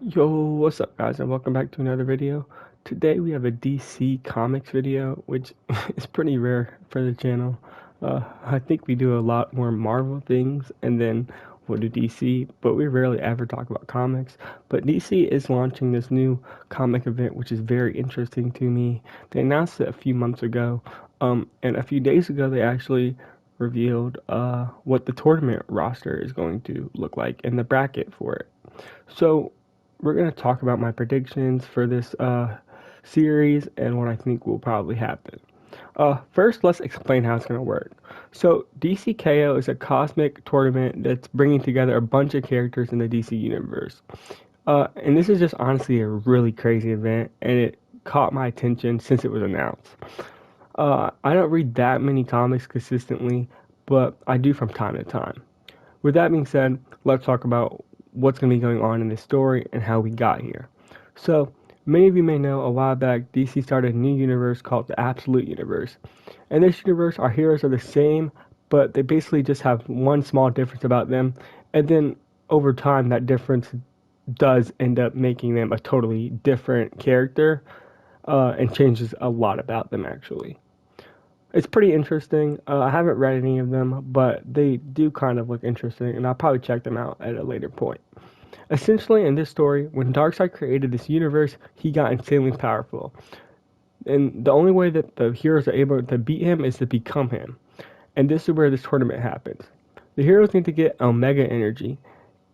Yo, what's up guys, and welcome back to another video. Today we have a DC Comics video, which is pretty rare for the channel. I think we do a lot more Marvel things and then we'll do DC, but we rarely ever talk about comics. But DC is launching this new comic event, which is very interesting to me. They announced it a few months ago, and a few days ago they actually revealed what the tournament roster is going to look like and the bracket for it. So we're going to talk about my predictions for this series and what I think will probably happen. First, let's explain how it's going to work. So, DCKO is a cosmic tournament that's bringing together a bunch of characters in the DC universe. And this is just honestly a really crazy event, and it caught my attention since it was announced. I don't read that many comics consistently, but I do from time to time. With that being said, let's talk about what's going to be going on in this story and how we got here. So, many of you may know a while back, DC started a new universe called the Absolute Universe. In this universe, our heroes are the same, but they basically just have one small difference about them, and then over time, that difference does end up making them a totally different character and changes a lot about them actually. It's pretty interesting. I haven't read any of them, but they do kind of look interesting, and I'll probably check them out at a later point. Essentially, in this story, when Darkseid created this universe, he got insanely powerful. And the only way that the heroes are able to beat him is to become him. And this is where this tournament happens. The heroes need to get Omega Energy,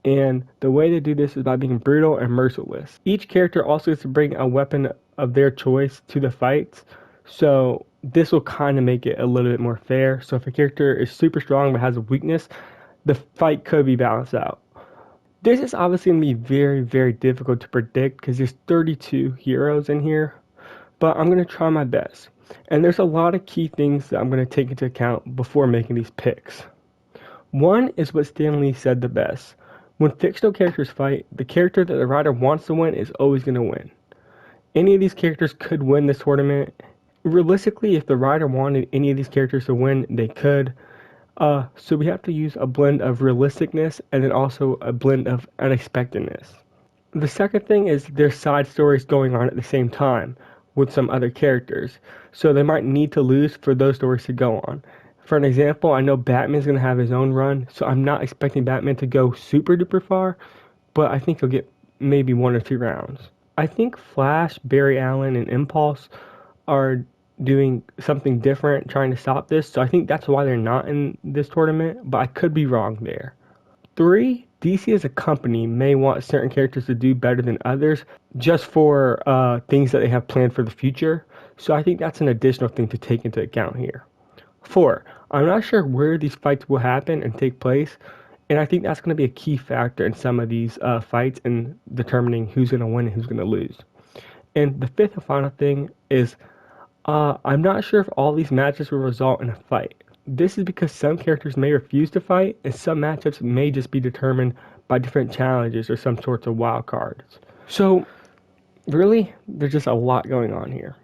and the way to do this is by being brutal and merciless. Each character also has to bring a weapon of their choice to the fights, so this will kind of make it a little bit more fair. So if a character is super strong but has a weakness, the fight could be balanced out. This is obviously going to be very, very difficult to predict because there's 32 heroes in here, but I'm going to try my best. And there's a lot of key things that I'm going to take into account before making these picks. One is what Stan Lee said the best. When fictional characters fight, the character that the writer wants to win is always going to win. Any of these characters could win this tournament. Realistically, if the writer wanted any of these characters to win, they could. So we have to use a blend of realisticness and then also a blend of unexpectedness. The second thing is there's side stories going on at the same time with some other characters. So they might need to lose for those stories to go on. For an example, I know Batman's going to have his own run, so I'm not expecting Batman to go super duper far, but I think he'll get maybe 1 or 2 rounds. I think Flash, Barry Allen, and Impulse are doing something different, trying to stop this. So I think that's why they're not in this tournament, but I could be wrong there. 3, DC as a company may want certain characters to do better than others just for things that they have planned for the future. So I think that's an additional thing to take into account here. 4, I'm not sure where these fights will happen and take place, and I think that's going to be a key factor in some of these fights in determining who's going to win and who's going to lose. And the fifth and final thing is I'm not sure if all these matches will result in a fight. This is because some characters may refuse to fight, and some matchups may just be determined by different challenges or some sorts of wild cards. So, really, there's just a lot going on here.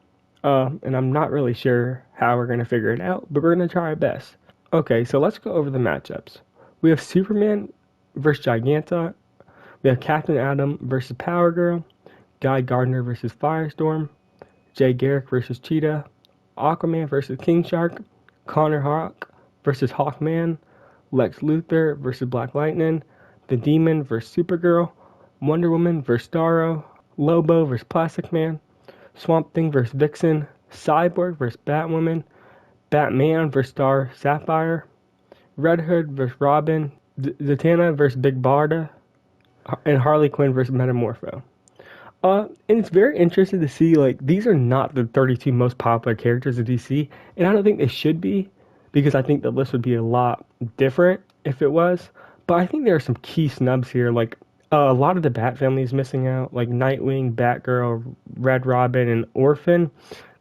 And I'm not really sure how we're going to figure it out, but we're going to try our best. Okay, so let's go over the matchups. We have Superman versus Giganta. We have Captain Atom versus Power Girl. Guy Gardner versus Firestorm. Jay Garrick versus Cheetah, Aquaman versus King Shark, Connor Hawk versus Hawkman, Lex Luthor versus Black Lightning, The Demon versus Supergirl, Wonder Woman versus Starro, Lobo versus Plastic Man, Swamp Thing versus Vixen, Cyborg versus Batwoman, Batman versus Star Sapphire, Red Hood versus Robin, Zatanna versus Big Barda, and Harley Quinn versus Metamorpho. And it's very interesting to see, like, these are not the 32 most popular characters of DC, and I don't think they should be, because I think the list would be a lot different if it was. But I think there are some key snubs here, like, a lot of the Bat family is missing out, like Nightwing, Batgirl, Red Robin, and Orphan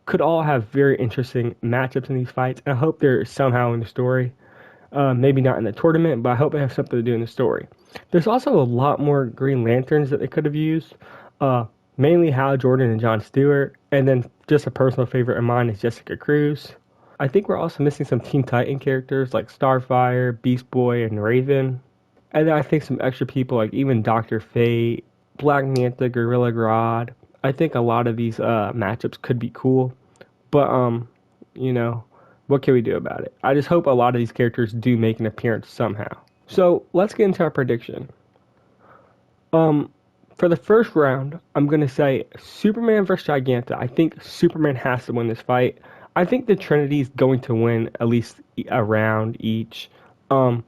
could all have very interesting matchups in these fights, and I hope they're somehow in the story. Maybe not in the tournament, but I hope they have something to do in the story. There's also a lot more Green Lanterns that they could have used. Mainly Hal Jordan and John Stewart, and then just a personal favorite of mine is Jessica Cruz. I think we're also missing some Teen Titan characters like Starfire, Beast Boy, and Raven. And then I think some extra people like even Dr. Fate, Black Manta, Gorilla Grodd. I think a lot of these matchups could be cool, but you know, what can we do about it? I just hope a lot of these characters do make an appearance somehow. So let's get into our prediction. For the first round, I'm gonna say Superman versus Giganta. I think Superman has to win this fight. I think the Trinity is going to win at least a round each. Um,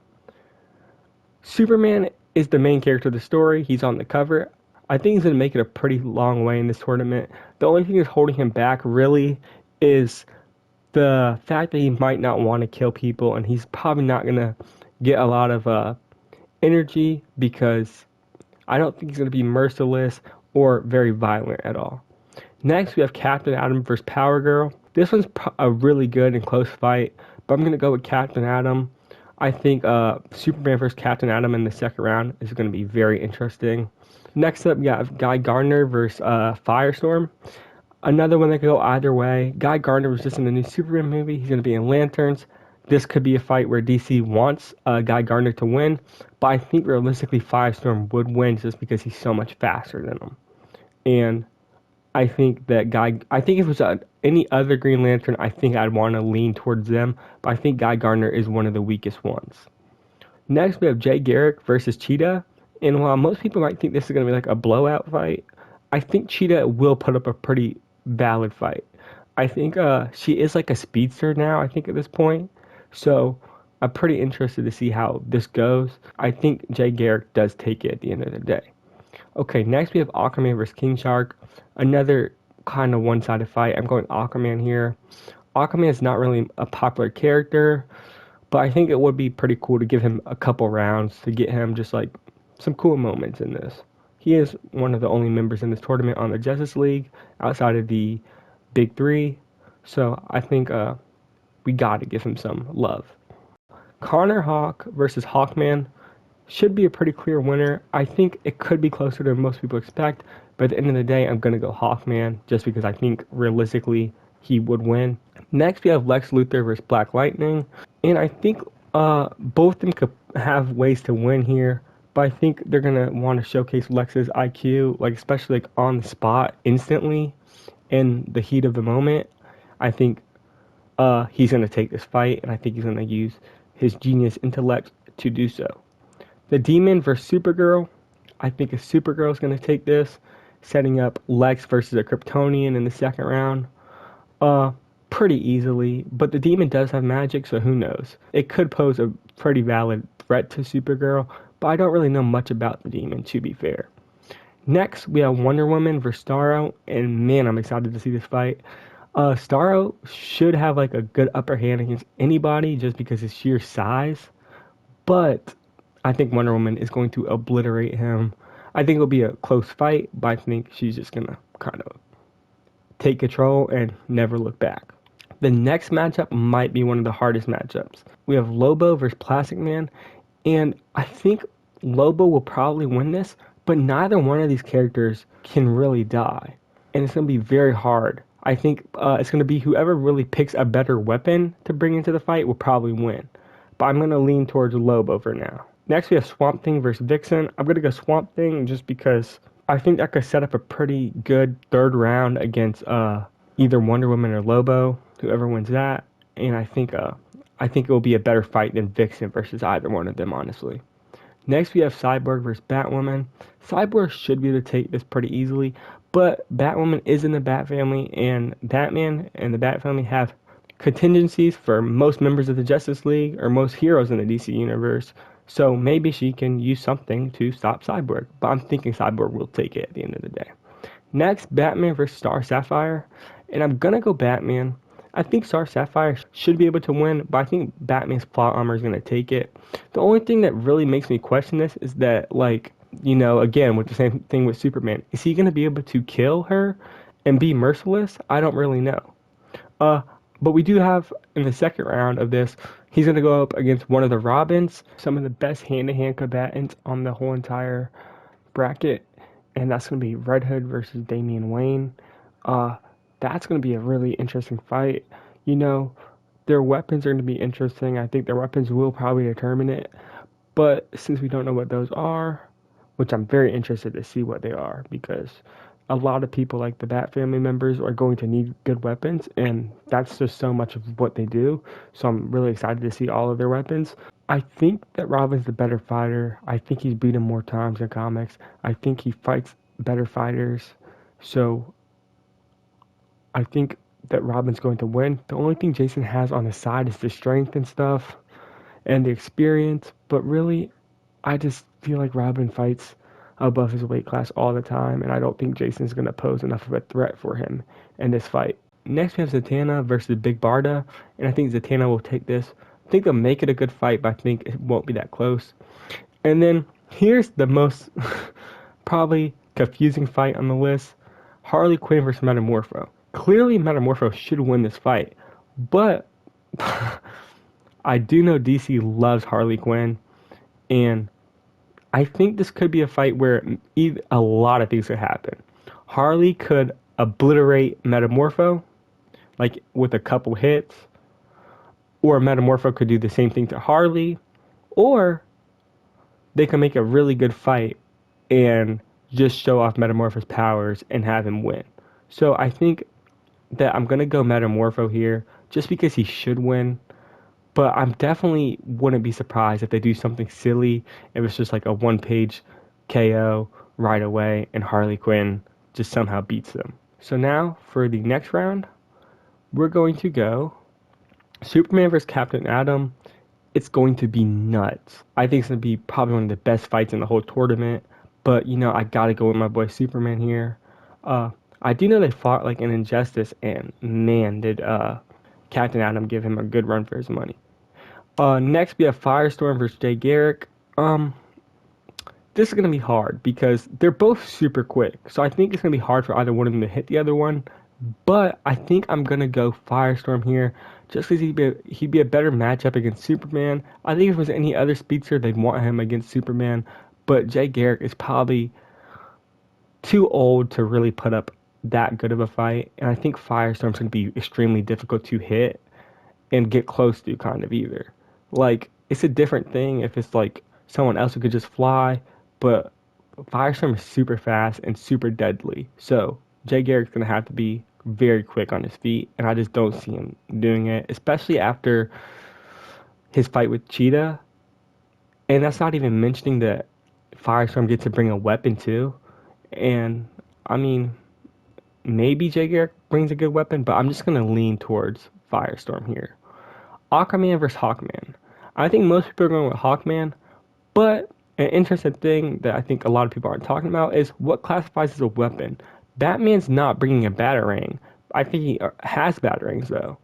Superman is the main character of the story. He's on the cover. I think he's gonna make it a pretty long way in this tournament. The only thing that's holding him back really is the fact that he might not want to kill people, and he's probably not gonna get a lot of energy because I don't think he's going to be merciless or very violent at all. Next, we have Captain Atom versus Power Girl. This one's a really good and close fight, but I'm going to go with Captain Atom. I think Superman versus Captain Atom in the second round is going to be very interesting. Next up, we have Guy Gardner versus Firestorm. Another one that could go either way. Guy Gardner was just in the new Superman movie. He's going to be in Lanterns. This could be a fight where DC wants Guy Gardner to win, but I think realistically Firestorm would win just because he's so much faster than him. And I think that I think if it was any other Green Lantern, I think I'd want to lean towards them, but I think Guy Gardner is one of the weakest ones. Next, we have Jay Garrick versus Cheetah. And while most people might think this is going to be like a blowout fight, I think Cheetah will put up a pretty valid fight. I think she is like a speedster now, I think, at this point. So I'm pretty interested to see how this goes. I think Jay Garrick does take it at the end of the day. Okay, next we have Aquaman versus King Shark. Another kind of one-sided fight. I'm going Aquaman here. Aquaman is not really a popular character, but I think it would be pretty cool to give him a couple rounds to get him just like some cool moments in this. He is one of the only members in this tournament on the Justice League outside of the Big Three. So I think we got to give him some love. Connor Hawk versus Hawkman should be a pretty clear winner. I think it could be closer than most people expect, but at the end of the day, I'm going to go Hawkman just because I think realistically he would win. Next, we have Lex Luthor versus Black Lightning, and I think both of them could have ways to win here, but I think they're going to want to showcase Lex's IQ, like especially like on the spot instantly in the heat of the moment. I think he's going to take this fight, and I think he's going to use his genius intellect to do so. The Demon versus Supergirl. I think a Supergirl is going to take this, setting up Lex versus a Kryptonian in the second round pretty easily. But the Demon does have magic, so who knows? It could pose a pretty valid threat to Supergirl, but I don't really know much about the Demon, to be fair. Next, we have Wonder Woman versus Starro, and man, I'm excited to see this fight. Starro should have like a good upper hand against anybody just because of sheer size, but I think Wonder Woman is going to obliterate him. I think it'll be a close fight, but I think she's just gonna kind of take control and never look back. The next matchup might be one of the hardest matchups. We have Lobo versus Plastic Man, and I think Lobo will probably win this, but neither one of these characters can really die, and it's gonna be very hard. I think it's going to be whoever really picks a better weapon to bring into the fight will probably win. But I'm going to lean towards Lobo for now. Next, we have Swamp Thing versus Vixen. I'm going to go Swamp Thing just because I think that could set up a pretty good third round against either Wonder Woman or Lobo, whoever wins that. And I think it will be a better fight than Vixen versus either one of them, honestly. Next, we have Cyborg versus Batwoman. Cyborg should be able to take this pretty easily, but Batwoman is in the Bat family, and Batman and the Bat family have contingencies for most members of the Justice League or most heroes in the DC universe. So maybe she can use something to stop Cyborg, but I'm thinking Cyborg will take it at the end of the day. Next, Batman versus Star Sapphire, and I'm gonna go Batman. I think Star Sapphire should be able to win, but I think Batman's plot armor is gonna take it. The only thing that really makes me question this is that, like, you know, again, with the same thing with Superman, is he going to be able to kill her and be merciless? I don't really know. But we do have, in the second round of this, he's going to go up against one of the Robins, some of the best hand-to-hand combatants on the whole entire bracket, and that's going to be Red Hood versus Damian Wayne. That's going to be a really interesting fight. You know, their weapons are going to be interesting. I think their weapons will probably determine it, but since we don't know what those are, which I'm very interested to see what they are because a lot of people like the Bat family members are going to need good weapons, and that's just so much of what they do. So I'm really excited to see all of their weapons. I think that Robin's the better fighter. I think he's beaten more times in comics. I think he fights better fighters. So I think that Robin's going to win. The only thing Jason has on his side is the strength and stuff and the experience, but really, I just feel like Robin fights above his weight class all the time, and I don't think Jason's going to pose enough of a threat for him in this fight. Next, we have Zatanna versus Big Barda, and I think Zatanna will take this. I think they'll make it a good fight, but I think it won't be that close. And then here's the most probably confusing fight on the list: Harley Quinn versus Metamorpho. Clearly, Metamorpho should win this fight, but I do know DC loves Harley Quinn, and I think this could be a fight where a lot of things could happen. Harley could obliterate Metamorpho, like with a couple hits, or Metamorpho could do the same thing to Harley, or they can make a really good fight and just show off Metamorpho's powers and have him win. So I think that I'm gonna go Metamorpho here, just because he should win. But I'm definitely wouldn't be surprised if they do something silly, if it's just like a one-page KO right away and Harley Quinn just somehow beats them. So now for the next round, we're going to go Superman vs. Captain Atom. It's going to be nuts. I think it's going to be probably one of the best fights in the whole tournament. But, I got to go with my boy Superman here. I do know they fought like an Injustice, and man, did Captain Atom give him a good run for his money. Next, we have Firestorm versus Jay Garrick. This is going to be hard because they're both super quick. So I think it's going to be hard for either one of them to hit the other one. But I think I'm going to go Firestorm here just because he'd be a better matchup against Superman. I think if it was any other speedster, they'd want him against Superman. But Jay Garrick is probably too old to really put up that good of a fight. And I think Firestorm's going to be extremely difficult to hit and get close to kind of either. Like, it's a different thing if it's like someone else who could just fly, but Firestorm is super fast and super deadly. So Jay Garrick's going to have to be very quick on his feet, and I just don't see him doing it, especially after his fight with Cheetah. And that's not even mentioning that Firestorm gets to bring a weapon too. And, I mean, maybe Jay Garrick brings a good weapon, but I'm just going to lean towards Firestorm here. Aquaman versus Hawkman. I think most people are going with Hawkman, but an interesting thing that I think a lot of people aren't talking about is what classifies as a weapon. Batman's not bringing a Batarang. I think he has Batarangs, though.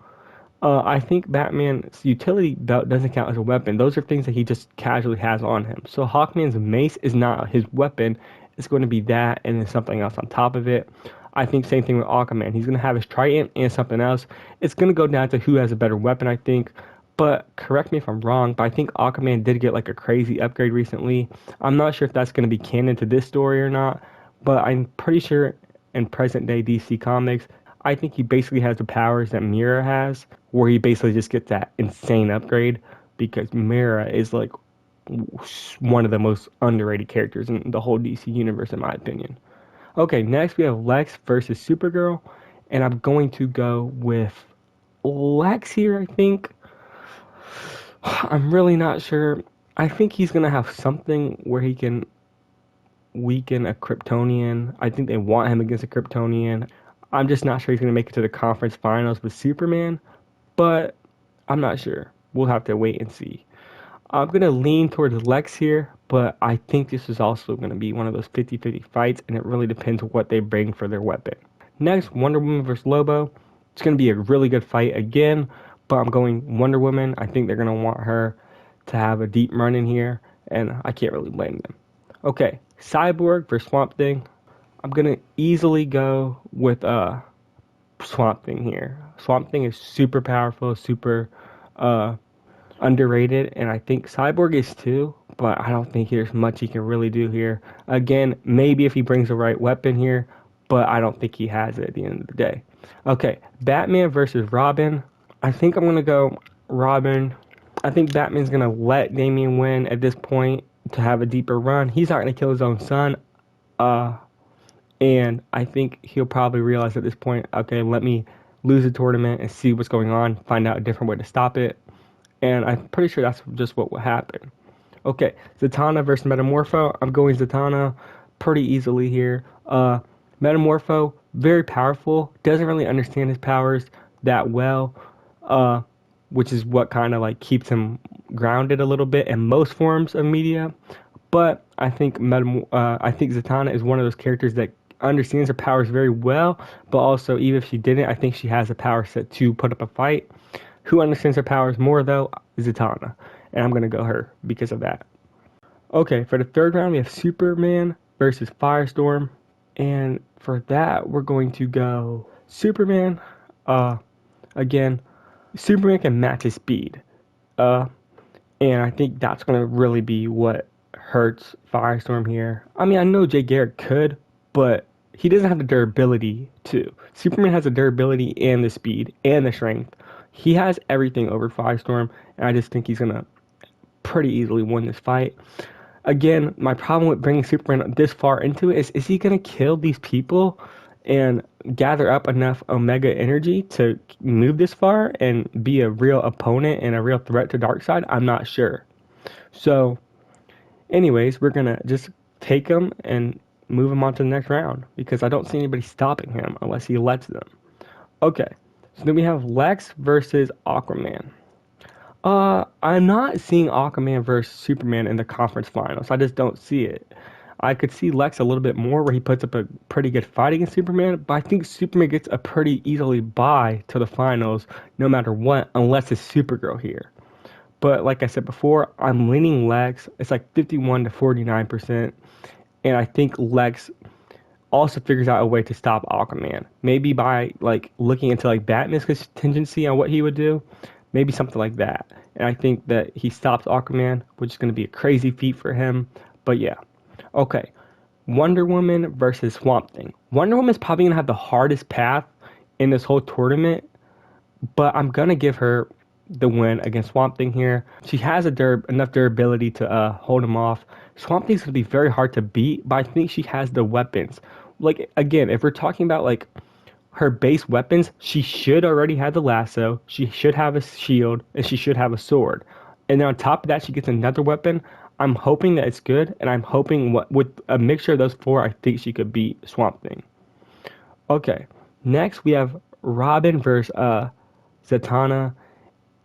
I think Batman's utility belt doesn't count as a weapon. Those are things that he just casually has on him. So Hawkman's mace is not his weapon. It's going to be that and then something else on top of it. I think same thing with Aquaman. He's going to have his trident and something else. It's going to go down to who has a better weapon, I think. But correct me if I'm wrong, but I think Aquaman did get like a crazy upgrade recently. I'm not sure if that's going to be canon to this story or not, but I'm pretty sure in present day DC Comics, I think he basically has the powers that Mera has, where he basically just gets that insane upgrade because Mera is like one of the most underrated characters in the whole DC universe, in my opinion. Okay, next we have Lex versus Supergirl, and I'm going to go with Lex here, I think. I'm really not sure. I think he's going to have something where he can weaken a Kryptonian. I think they want him against a Kryptonian. I'm just not sure he's going to make it to the conference finals with Superman, but I'm not sure. We'll have to wait and see. I'm going to lean towards Lex here, but I think this is also going to be one of those 50-50 fights, and it really depends on what they bring for their weapon. Next, Wonder Woman versus Lobo. It's going to be a really good fight again, but I'm going Wonder Woman. I think they're going to want her to have a deep run in here, and I can't really blame them. Okay, Cyborg versus Swamp Thing. I'm going to easily go with Swamp Thing here. Swamp Thing is super powerful, super underrated, and I think Cyborg is too, but I don't think there's much he can really do here. Again, maybe if he brings the right weapon here, but I don't think he has it at the end of the day. Okay, Batman versus Robin. I think I'm going to go Robin. I think Batman's going to let Damian win at this point, to have a deeper run. He's not going to kill his own son. Uh, and I think he'll probably realize at this point, okay, let me lose the tournament and see what's going on, find out a different way to stop it. And I'm pretty sure that's just what will happen. Okay, Zatanna versus Metamorpho. I'm going Zatanna pretty easily here. Metamorpho, very powerful, doesn't really understand his powers that well, uh, which is what kind of like keeps him grounded a little bit in most forms of media. But I think Zatanna is one of those characters that understands her powers very well, but also even if she didn't, I think she has a power set to put up a fight. Who understands her powers more though? Zatanna, and I'm gonna go her because of that. Okay, for the third round we have Superman versus Firestorm, and for that we're going to go Superman. Again, Superman can match his speed. Uh, and I think that's going to really be what hurts Firestorm here. I mean, I know Jay Garrick could, but he doesn't have the durability to. Superman has the durability and the speed and the strength. He has everything over Firestorm, and I just think he's going to pretty easily win this fight. Again, my problem with bringing Superman this far into it is he going to kill these people and gather up enough Omega energy to move this far and be a real opponent and a real threat to Darkseid? I'm not sure. So, anyways, we're going to just take him and move him on to the next round because I don't see anybody stopping him unless he lets them. Okay, so then we have Lex versus Aquaman. I'm not seeing Aquaman versus Superman in the conference finals. I just don't see it. I could see Lex a little bit more where he puts up a pretty good fight against Superman, but I think Superman gets a pretty easily bye to the finals no matter what, unless it's Supergirl here. But like I said before, I'm leaning Lex. It's like 51 to 49%. And I think Lex also figures out a way to stop Aquaman. Maybe by like looking into like Batman's contingency on what he would do. Maybe something like that. And I think that he stops Aquaman, which is going to be a crazy feat for him. But yeah. Okay. Wonder Woman versus Swamp Thing. Wonder Woman's probably going to have the hardest path in this whole tournament. But I'm going to give her the win against Swamp Thing here. She has enough durability to hold him off. Swamp Thing's going to be very hard to beat. But I think she has the weapons. Like, again, if we're talking about like her base weapons, she should already have the lasso, she should have a shield, and she should have a sword. And then on top of that, she gets another weapon. I'm hoping that it's good, and I'm hoping with a mixture of those four, I think she could beat Swamp Thing. Okay, next we have Robin versus Zatanna,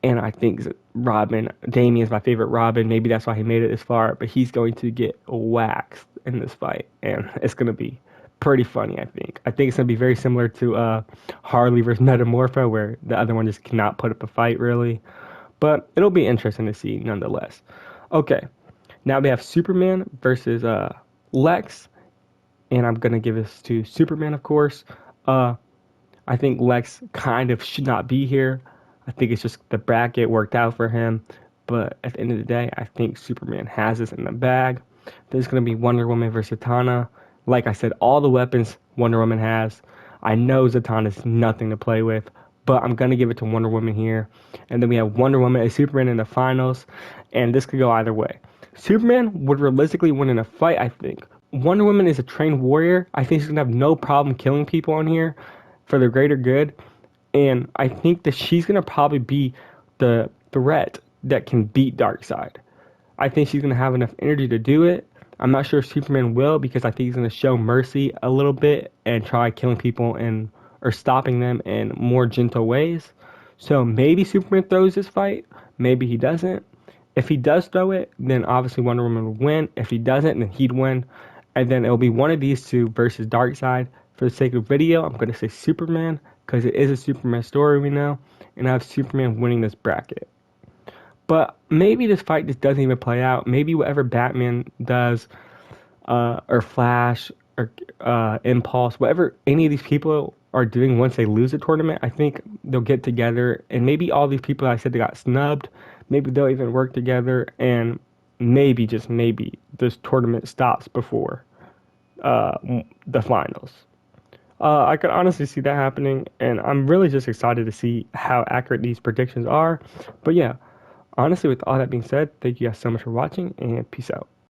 and I think Damian's my favorite Robin. Maybe that's why he made it this far, but he's going to get waxed in this fight, and it's going to be pretty funny, I think. I think it's going to be very similar to Harley versus Metamorpho, where the other one just cannot put up a fight, really. But it'll be interesting to see, nonetheless. Okay, now we have Superman versus Lex, and I'm going to give this to Superman, of course. I think Lex kind of should not be here. I think it's just the bracket worked out for him. But at the end of the day, I think Superman has this in the bag. There's going to be Wonder Woman versus Zatanna. Like I said, all the weapons Wonder Woman has. I know Zatanna is nothing to play with, but I'm going to give it to Wonder Woman here. And then we have Wonder Woman and Superman in the finals, and this could go either way. Superman would realistically win in a fight, I think. Wonder Woman is a trained warrior. I think she's going to have no problem killing people on here for the greater good. And I think that she's going to probably be the threat that can beat Darkseid. I think she's going to have enough energy to do it. I'm not sure if Superman will because I think he's going to show mercy a little bit and try killing people or stopping them in more gentle ways. So maybe Superman throws this fight. Maybe he doesn't. If he does throw it, then obviously Wonder Woman would win. If he doesn't, then he'd win. And then it'll be one of these two versus Darkseid. For the sake of video, I'm going to say Superman because it is a Superman story we know. And I have Superman winning this bracket. But maybe this fight just doesn't even play out. Maybe whatever Batman does, or Flash, or Impulse, whatever any of these people are doing once they lose the tournament, I think they'll get together. And maybe all these people I said they got snubbed, maybe they'll even work together. And maybe, just maybe, this tournament stops before the finals. I could honestly see that happening. And I'm really just excited to see how accurate these predictions are. But yeah. Honestly, with all that being said, thank you guys so much for watching, and peace out.